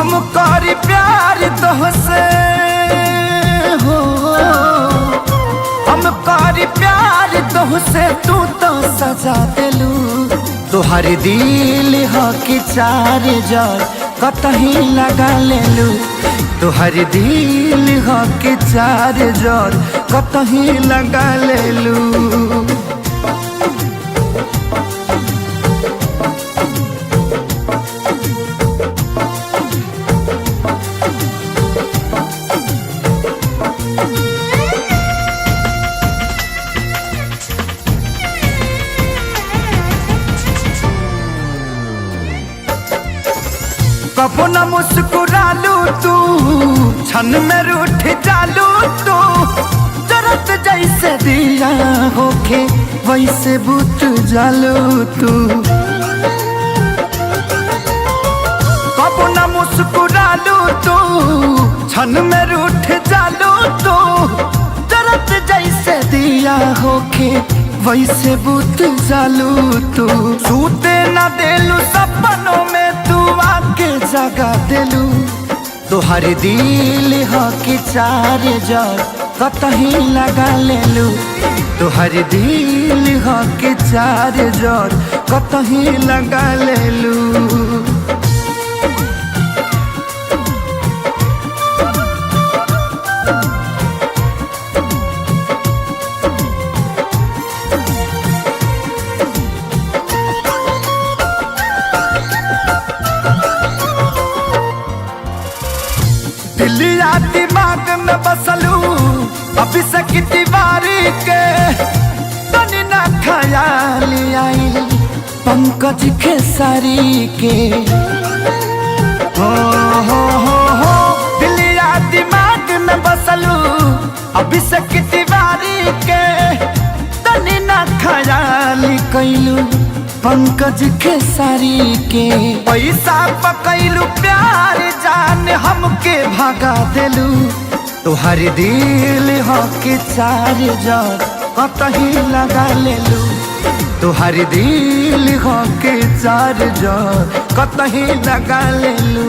हम करी प्यार तोहसे हो, हम करी प्यार तोहसे तू तो सजा दिलू। तुहार दिल हो कि चार जार कतही लगा लेलू। तुहार दिल हो कि चार जार कतही लगा लेलू। कबो न मुस्कुरालू तू, क्षण में रूठ जालू तू। जरत जैसे दिया होके वैसे बुत जालू तू। कबो न मुस्कुरालू तू, क्षण में रूठ जालू तू। जरत जैसे दिया होके वैसे बुत जालू तू। सूते न देलू सपनों में तू आके जगा दिलू। तुहार दिल हो कि चार जार कतही लगा लेलू। तुहार दिल हो कि चार जार कतही लगा लेलू। दिलिया दिमाग में बसलू अभी से की दीवारी के। तनी ना ख्याल आई पंकज खेसारी के। हो दिलिया दिमाग में बसलू अभी से की दीवारी के। तनी ना ख्याल कैलू पंकज खेसारी के। पैसा पकैलू प्यार जान हमके भगा दिलू। तुहार दिल हो कि चार जार कतही लगा लेलू। तुहार दिल हो कि चार जार कतही लगा लेलू।